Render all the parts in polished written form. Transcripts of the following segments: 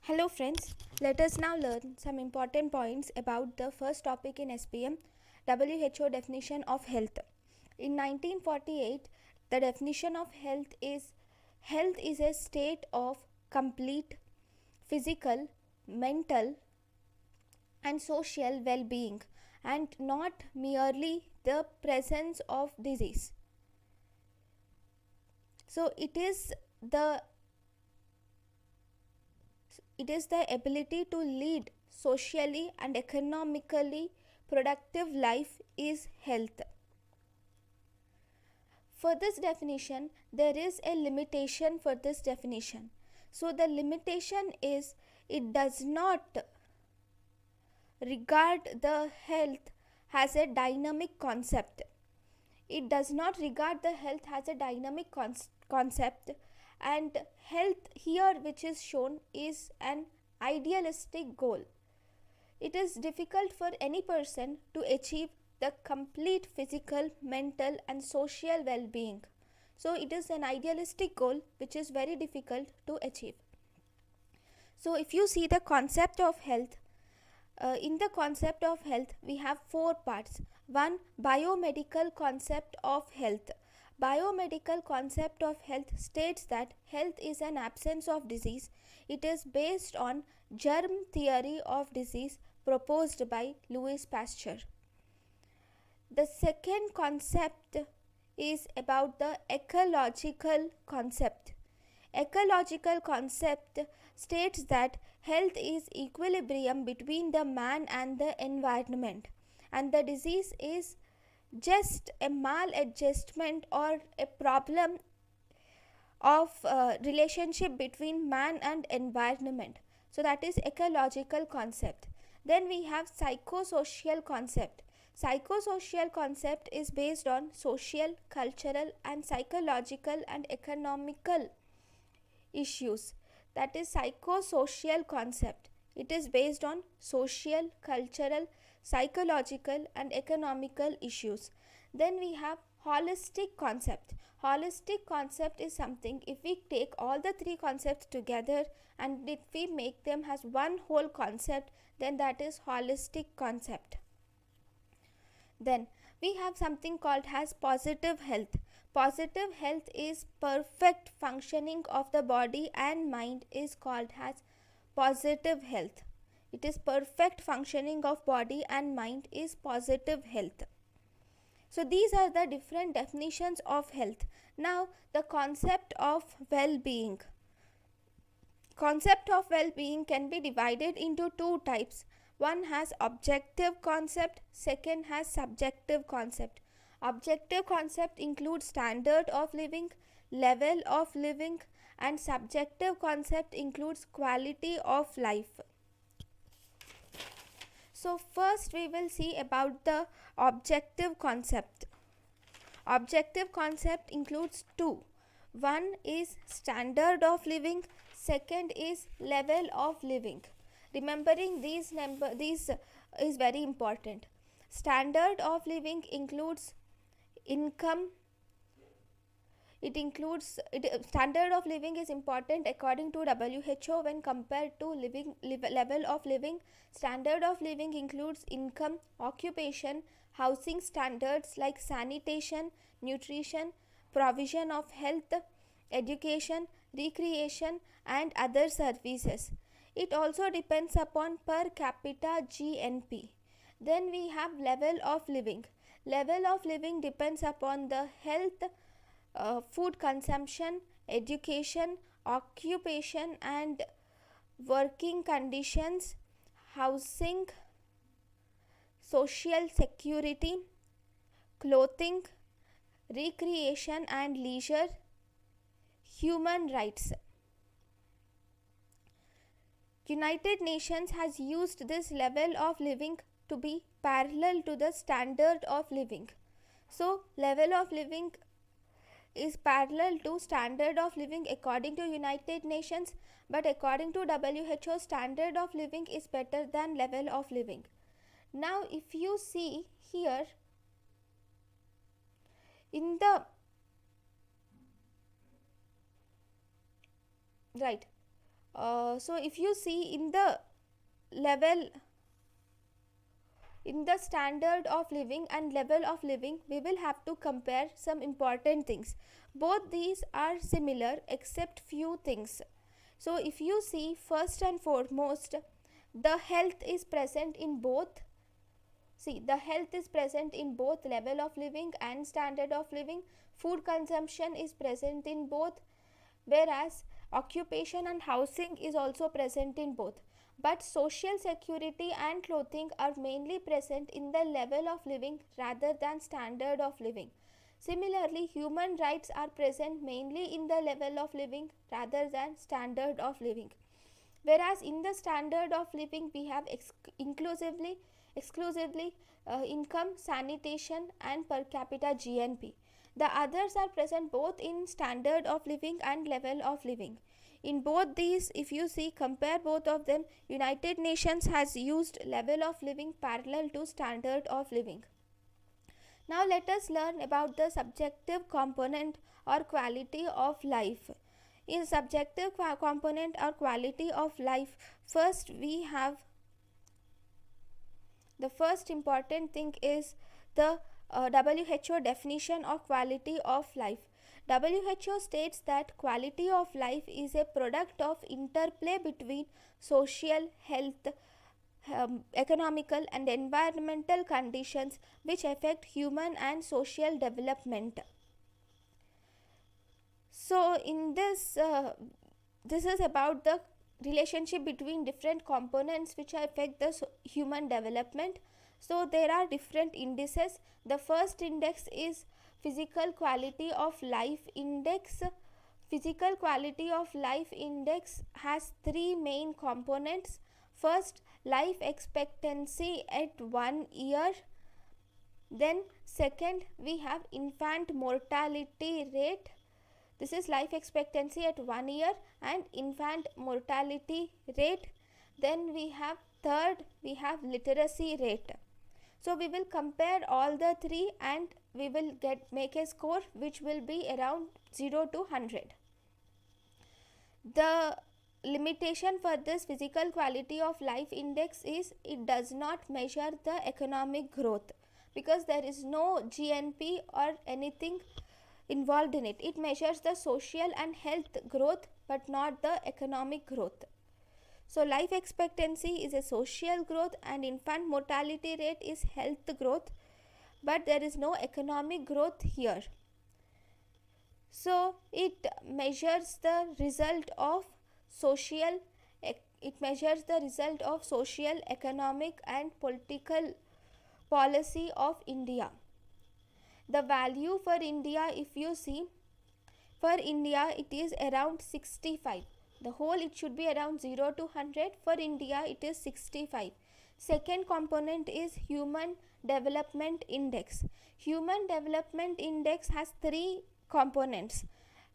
Hello friends, let us now learn some important points about the first topic in SPM, WHO definition of health. In 1948, the definition of health is a state of complete physical, mental and social well-being and not merely the presence of disease. So the it is the ability to lead socially and economically productive life is health. For this definition, there is a limitation for this definition. So the limitation is it does not regard the health as a dynamic concept. It does not regard the health as a dynamic concept, and health here which is shown is an idealistic goal. It is difficult for any person to achieve the complete physical, mental and social well-being. So it is an idealistic goal which is very difficult to achieve. So if you see the concept of health, in the concept of health we have four parts. One, biomedical concept of health. Biomedical concept of health states that health is an absence of disease. It is based on germ theory of disease proposed by Louis Pasteur. The second concept is about the ecological concept. Ecological concept states that health is equilibrium between the man and the environment, and the disease is just a maladjustment or a problem of relationship between man and environment. So that is ecological concept. Then we have psychosocial concept. Psychosocial concept is based on social, cultural and psychological and economical issues. That is psychosocial concept. It is based on social, cultural, psychological and economical issues. Then we have holistic concept. Holistic concept is something, if we take all the three concepts together and if we make them as one whole concept, then that is holistic concept. Then we have something called as positive health. Positive health is perfect functioning of the body and mind is called as positive health. It is perfect functioning of body and mind is positive health. So these are the different definitions of health. Now the concept of well-being. Concept of well-being can be divided into two types. One has objective concept, second has subjective concept. Objective concept includes standard of living, level of living, and subjective concept includes quality of life. So first we will see about the objective concept. Objective concept includes two. One is standard of living, second is level of living. Remembering these is very important. Standard of living includes income. Standard of living is important according to WHO when compared to level of living. Standard of living includes income, occupation, housing standards like sanitation, nutrition, provision of health, education, recreation and other services. It also depends upon per capita GNP. Then we have level of living. Level of living depends upon the health, food consumption, education, occupation and working conditions, housing, social security, clothing, recreation and leisure, human rights. United Nations has used this level of living to be parallel to the standard of living. So level of living is parallel to standard of living according to United Nations, but according to WHO, standard of living is better than level of living. Now if you see here in the So if you see in the level, in the standard of living and level of living, we will have to compare some important things. Both these are similar except few things. So if you see, first and foremost, the health is present in both. See, the health is present in both level of living and standard of living. Food consumption is present in both, whereas occupation and housing is also present in both. But social security and clothing are mainly present in the level of living rather than standard of living. Similarly, human rights are present mainly in the level of living rather than standard of living. Whereas in the standard of living, we have exclusively income, sanitation, and per capita GNP. The others are present both in standard of living and level of living. In both these, if you see, compare both of them, United Nations has used level of living parallel to standard of living. Now let us learn about the subjective component or quality of life. In subjective component or quality of life, first we have, the first important thing is the WHO definition of quality of life. WHO states that quality of life is a product of interplay between social, health, economical and environmental conditions which affect human and social development. So in this, this is about the relationship between different components which affect the human development. So there are different indices. The first index is physical quality of life index. Physical quality of life index has three main components. First, life expectancy at 1 year. Then second, we have infant mortality rate. This is life expectancy at 1 year and infant mortality rate. Then we have third, we have literacy rate. So we will compare all the three and we will make a score which will be around 0 to 100. The limitation for this physical quality of life index is it does not measure the economic growth, because there is no GNP or anything involved in it. It measures the social and health growth but not the economic growth. So life expectancy is a social growth and infant mortality rate is health growth, but there is no economic growth here. So it measures the result of social, economic and political policy of India. The value for India, if you see, for India it is around 65. The whole it should be around 0 to 100. For India it is 65. Second component is Human Development Index. Human Development Index has three components.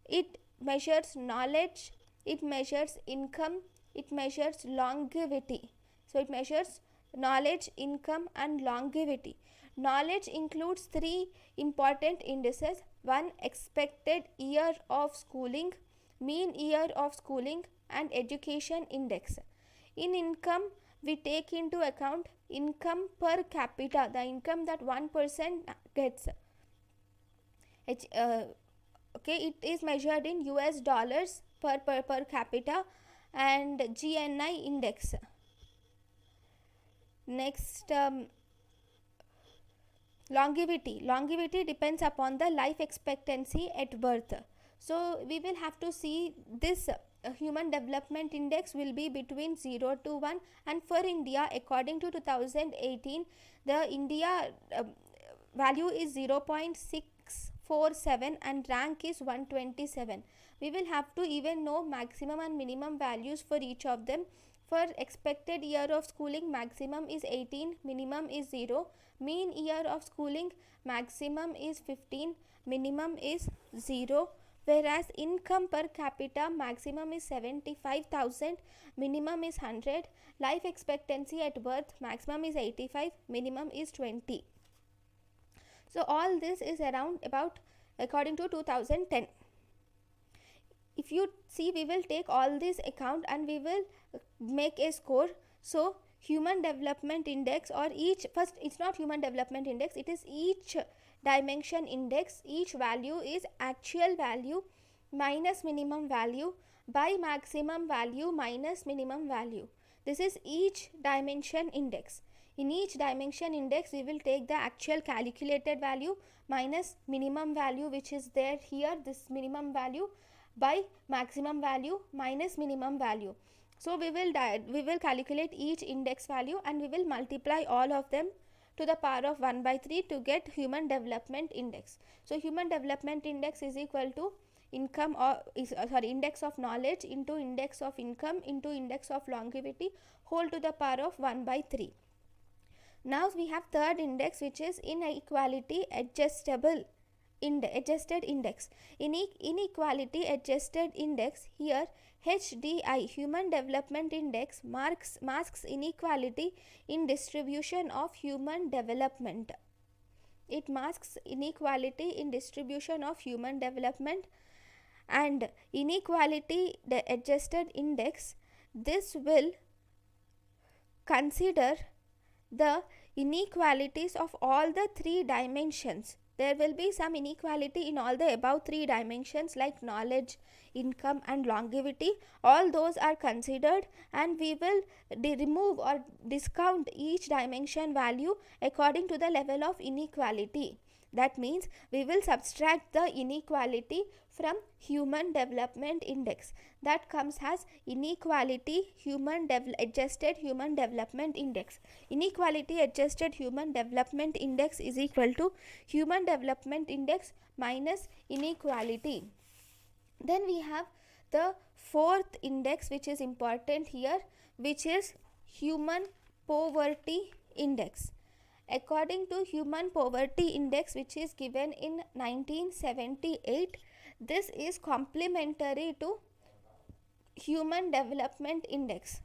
It measures knowledge, it measures income, it measures longevity. So it measures knowledge, income and longevity. Knowledge includes three important indices. One, expected year of schooling, mean year of schooling and education index. In income, we take into account income per capita, the income that one person gets. It is measured in US dollars per capita, and GNI index. Next, longevity depends upon the life expectancy at birth. So we will have to see this human development index will be between 0 to 1, and for India according to 2018 the India value is 0.647 and rank is 127. We will have to even know maximum and minimum values for each of them. For expected year of schooling, maximum is 18, minimum is 0. Mean year of schooling, maximum is 15, minimum is 0. Whereas income per capita, maximum is 75,000, minimum is 100. Life expectancy at birth, maximum is 85, minimum is 20. So all this is around about according to 2010. if you see, we will take all this account and we will make a score. So human development index, or each, first it's not human development index, it is each dimension index. Each value is actual value minus minimum value by maximum value minus minimum value. This is each dimension index. In each dimension index, we will take the actual calculated value minus minimum value which is there here, this minimum value, by maximum value minus minimum value. So we will calculate each index value and we will multiply all of them to the power of 1 by 3 to get human development index. So human development index is equal to income, or index of knowledge into index of income into index of longevity, whole to the power of 1 by 3. Now we have third index, which is inequality adjusted index. Inequality adjusted index, here HDI, human development index, masks inequality in distribution of human development. It masks inequality in distribution of human development. And inequality adjusted index, this will consider the inequalities of all the three dimensions. There will be some inequality in all the above three dimensions like knowledge, income and longevity. All those are considered, and we will remove or discount each dimension value according to the level of inequality. That means we will subtract the inequality from human development index. That comes as inequality adjusted human development index. Inequality adjusted human development index is equal to human development index minus inequality. Then we have the fourth index, which is important here, which is human poverty index. According to human poverty index, which is given in 1978, this is complementary to human development index.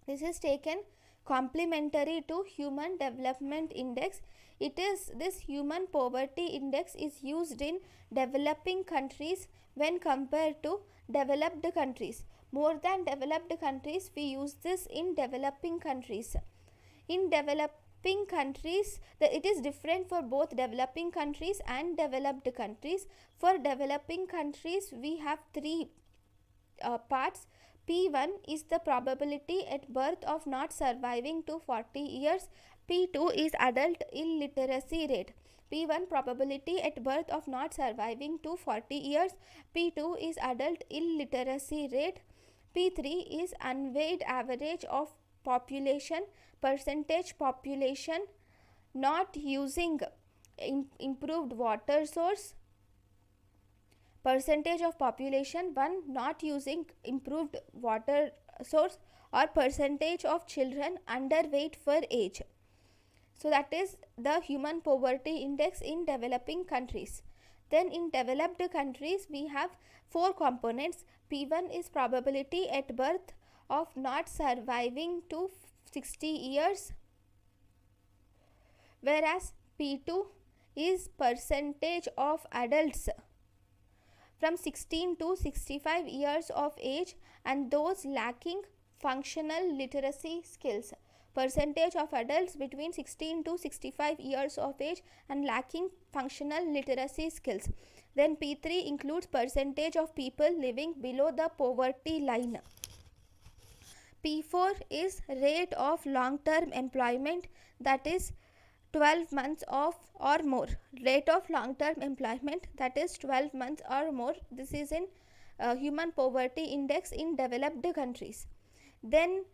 This is taken complementary to human development index. This human poverty index is used in developing countries when compared to developed countries. More than developed countries, we use this in developing countries. In developing countries, it is different for both developing countries and developed countries. For developing countries, we have three parts. P1 is the probability at birth of not surviving to 40 years. P2 is adult illiteracy rate. P1 probability at birth of not surviving to 40 years. P2 is adult illiteracy rate. P3 is unweighted average of population, percentage population not using improved water source, percentage of population not using improved water source, or percentage of children underweight for age. So that is the human poverty index in developing countries. Then in developed countries, we have four components. P1 is probability at birth of not surviving to 60 years, whereas P2 is percentage of adults from 16 to 65 years of age and those lacking functional literacy skills. Percentage of adults between 16 to 65 years of age and lacking functional literacy skills. Then P3 includes percentage of people living below the poverty line. P4 is rate of long-term employment, that is 12 months or more. Rate of long-term employment, that is 12 months or more. This is in human poverty index in developed countries. Then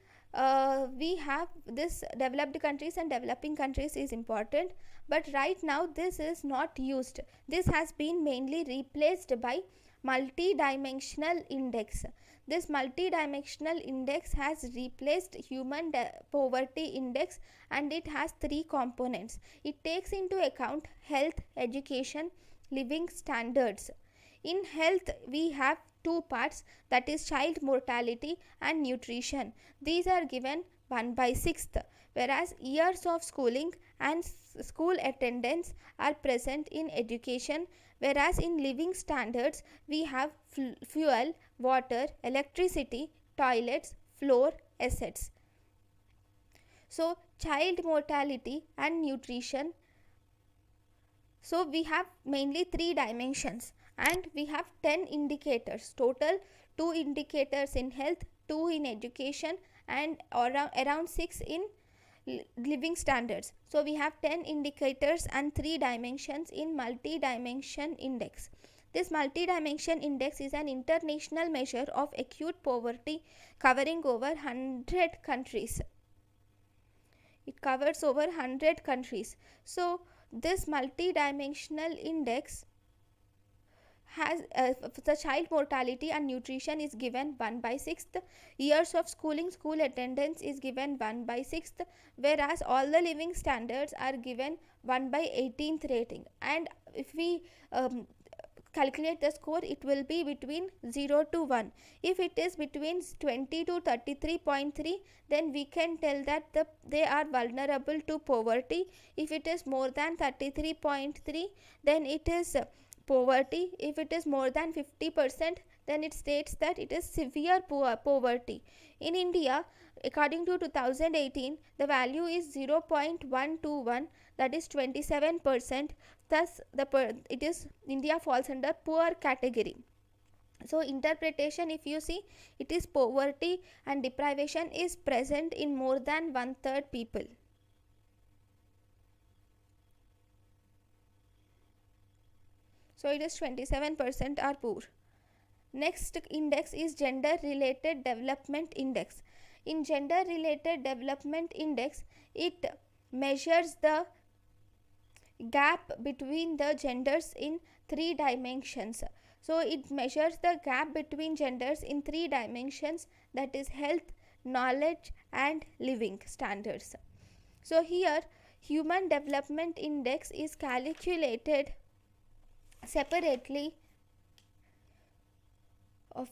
we have this developed countries and developing countries is important, but right now this is not used. This has been mainly replaced by multi-dimensional index. This multi-dimensional index has replaced human poverty index, and it has three components. It takes into account health, education, living standards. In health, we have two parts, that is child mortality and nutrition. These are given 1 by 6th, whereas years of schooling and school attendance are present in education. whereas in living standards we have fuel, water, electricity, toilets, floor, assets. So child mortality and nutrition, so we have mainly 3 dimensions and we have 10 indicators total, 2 indicators in health, 2 in education, and around 6 in living standards. So we have 10 indicators and 3 dimensions in multi-dimension index. This multi-dimension index is an international measure of acute poverty covering over 100 countries. It covers over 100 countries. So this multi-dimensional index has the child mortality and nutrition is given 1/6, years of schooling, school attendance is given 1/6, whereas all the living standards are given 1/18th rating. And if we calculate the score, it will be between 0 to 1. If it is between 20 to 33.3, then we can tell that they are vulnerable to poverty. If it is more than 33.3, then it is poverty. If it is more than 50%, then it states that it is severe poverty. In India, according to 2018, the value is 0.121, that is 27%. Thus it is India falls under poor category. So interpretation, if you see, it is poverty and deprivation is present in more than 1/3 people. So it is 27% are poor. Next index is gender related development index. In gender related development index, it measures the gap between the genders in 3 dimensions. So it measures the gap between genders in 3 dimensions, that is health, knowledge and living standards. So here human development index is calculated separately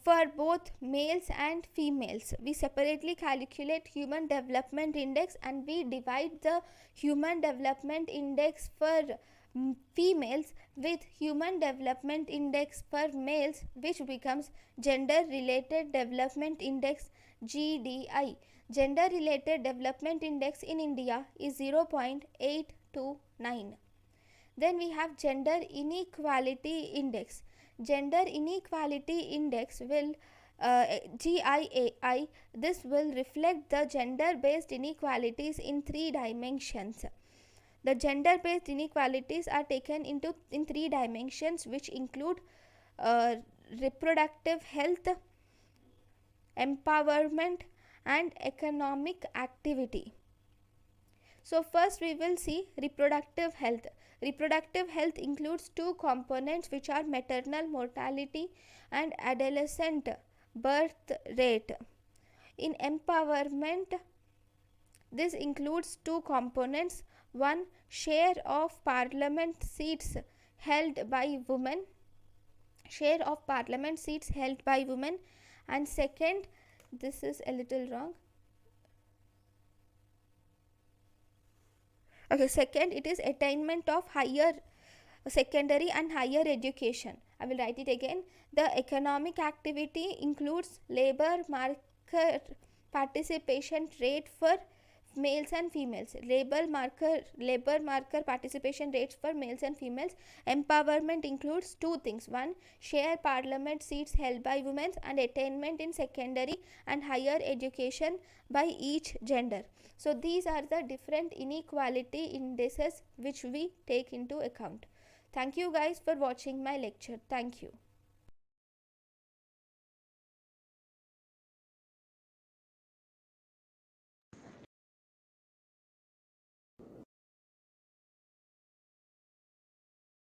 for both males and females. We separately calculate human development index and we divide the human development index for females with human development index for males, which becomes gender related development index, GDI. Gender related development index in India is 0.829. Then we have gender inequality index. Gender inequality index will GIAI, this will reflect the gender based inequalities in 3 dimensions. The gender based inequalities are taken in 3 dimensions, which include reproductive health, empowerment and economic activity. So first we will see reproductive health. Reproductive health includes 2 components, which are maternal mortality and adolescent birth rate. In empowerment, this includes 2 components. One, share of parliament seats held by women. Share of parliament seats held by women. And second, this is a little wrong. Okay, second, it is attainment of higher secondary and higher education. I will write it again. The economic activity includes labor market participation rate for males and females. Labor marker participation rates for males and females. Empowerment includes 2 things. One, share parliament seats held by women and attainment in secondary and higher education by each gender. So these are the different inequality indices which we take into account. Thank you guys for watching my lecture. Thank you.